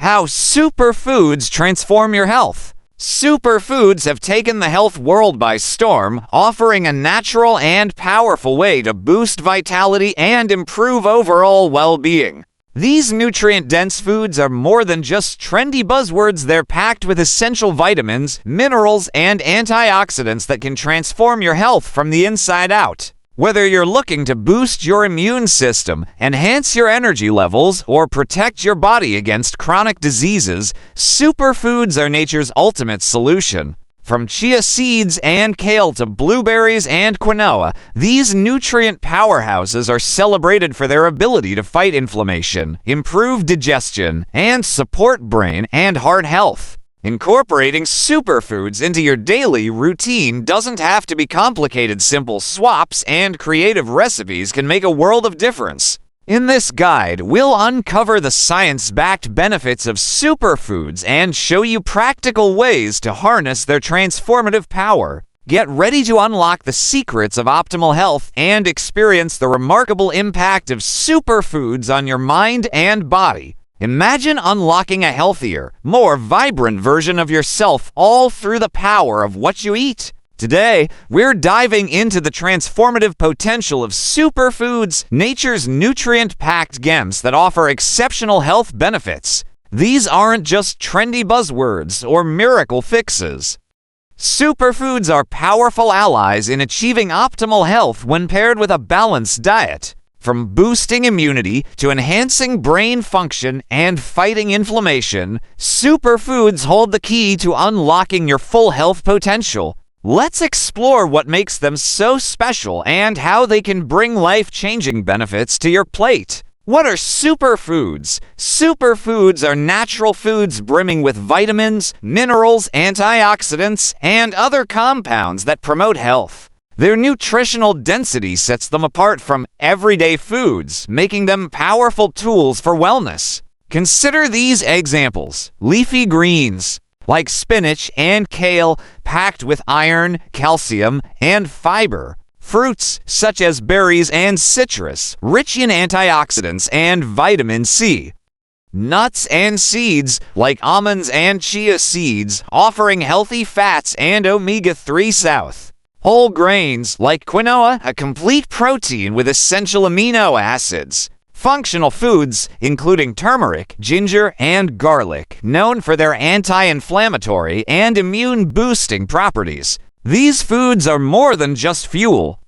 How superfoods transform your health. Superfoods have taken the health world by storm, offering a natural and powerful way to boost vitality and improve overall well-being. These nutrient-dense foods are more than just trendy buzzwords. They're packed with essential vitamins, minerals, and antioxidants that can transform your health from the inside out. Whether you're looking to boost your immune system, enhance your energy levels, or protect your body against chronic diseases, superfoods are nature's ultimate solution. From chia seeds and kale to blueberries and quinoa, these nutrient powerhouses are celebrated for their ability to fight inflammation, improve digestion, and support brain and heart health. Incorporating superfoods into your daily routine doesn't have to be complicated. Simple swaps and creative recipes can make a world of difference. In this guide, we'll uncover the science-backed benefits of superfoods and show you practical ways to harness their transformative power. Get ready to unlock the secrets of optimal health and experience the remarkable impact of superfoods on your mind and body. Imagine unlocking a healthier, more vibrant version of yourself, all through the power of what you eat. Today, we're diving into the transformative potential of superfoods, nature's nutrient-packed gems that offer exceptional health benefits. These aren't just trendy buzzwords or miracle fixes. Superfoods are powerful allies in achieving optimal health when paired with a balanced diet. From boosting immunity to enhancing brain function and fighting inflammation, superfoods hold the key to unlocking your full health potential. Let's explore what makes them so special and how they can bring life-changing benefits to your plate. What are superfoods? Superfoods are natural foods brimming with vitamins, minerals, antioxidants, and other compounds that promote health. Their nutritional density sets them apart from everyday foods, making them powerful tools for wellness. Consider these examples. Leafy greens, like spinach and kale, packed with iron, calcium, and fiber. Fruits, such as berries and citrus, rich in antioxidants and vitamin C. Nuts and seeds, like almonds and chia seeds, offering healthy fats and omega-3. Whole grains, like quinoa, a complete protein with essential amino acids. Functional foods, including turmeric, ginger, and garlic, known for their anti-inflammatory and immune-boosting properties. These foods are more than just fuel.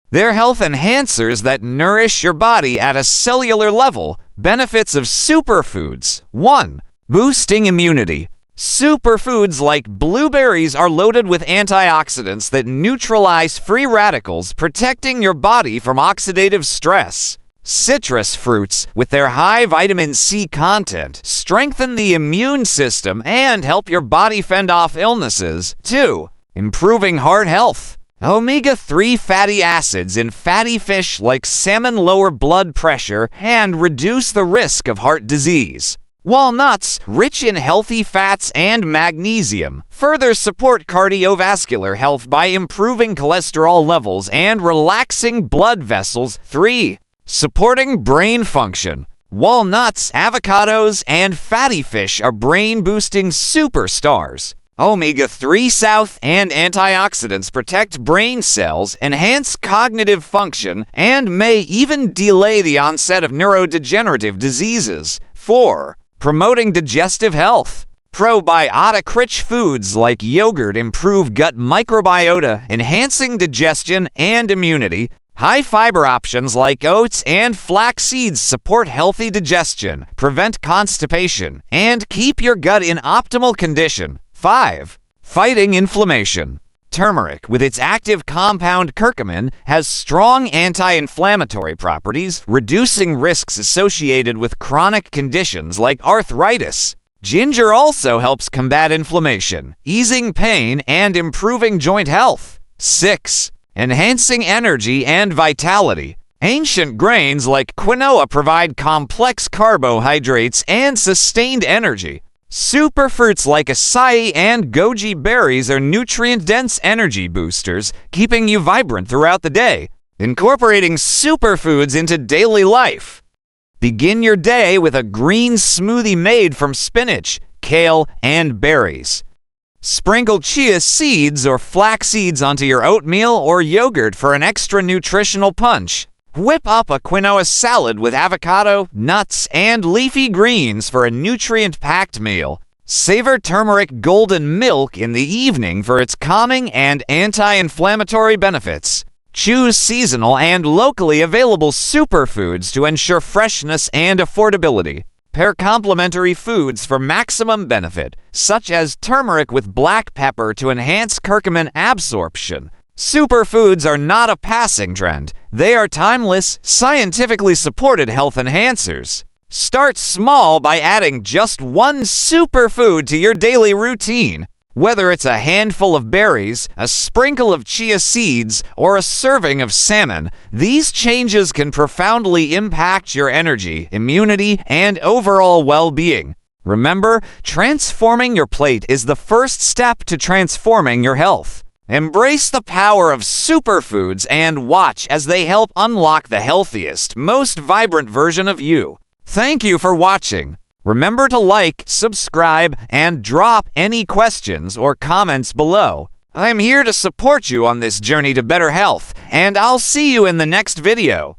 They're health enhancers that nourish your body at a cellular level. Benefits of superfoods. 1. Boosting immunity. Superfoods like blueberries are loaded with antioxidants that neutralize free radicals, protecting your body from oxidative stress. Citrus fruits, with their high vitamin C content, strengthen the immune system and help your body fend off illnesses. 2. Improving heart health. Omega-3 fatty acids in fatty fish like salmon lower blood pressure and reduce the risk of heart disease. Walnuts, rich in healthy fats and magnesium, further support cardiovascular health by improving cholesterol levels and relaxing blood vessels. 3. Supporting brain function. Walnuts, avocados, and fatty fish are brain-boosting superstars. Omega-3 and antioxidants protect brain cells, enhance cognitive function, and may even delay the onset of neurodegenerative diseases. 4. Promoting digestive health. Probiotic-rich foods like yogurt improve gut microbiota, enhancing digestion and immunity. High-fiber options like oats and flax seeds support healthy digestion, prevent constipation, and keep your gut in optimal condition. 5. Fighting inflammation. Turmeric, with its active compound curcumin, has strong anti-inflammatory properties, reducing risks associated with chronic conditions like arthritis. Ginger also helps combat inflammation, easing pain and improving joint health. 6. Enhancing energy and vitality. Ancient grains like quinoa provide complex carbohydrates and sustained energy. Superfruits like acai and goji berries are nutrient-dense energy boosters, keeping you vibrant throughout the day. Incorporating superfoods into daily life. Begin your day with a green smoothie made from spinach, kale, and berries. Sprinkle chia seeds or flax seeds onto your oatmeal or yogurt for an extra nutritional punch. Whip up a quinoa salad with avocado, nuts, and leafy greens for a nutrient-packed meal. Savor turmeric golden milk in the evening for its calming and anti-inflammatory benefits. Choose seasonal and locally available superfoods to ensure freshness and affordability. Pair complementary foods for maximum benefit, such as turmeric with black pepper to enhance curcumin absorption. Superfoods are not a passing trend. They are timeless, scientifically supported health enhancers. Start small by adding just one superfood to your daily routine. Whether it's a handful of berries, a sprinkle of chia seeds, or a serving of salmon, these changes can profoundly impact your energy, immunity, and overall well-being. Remember, transforming your plate is the first step to transforming your health. Embrace the power of superfoods and watch as they help unlock the healthiest, most vibrant version of you. Thank you for watching. Remember to like, subscribe, and drop any questions or comments below. I'm here to support you on this journey to better health, and I'll see you in the next video.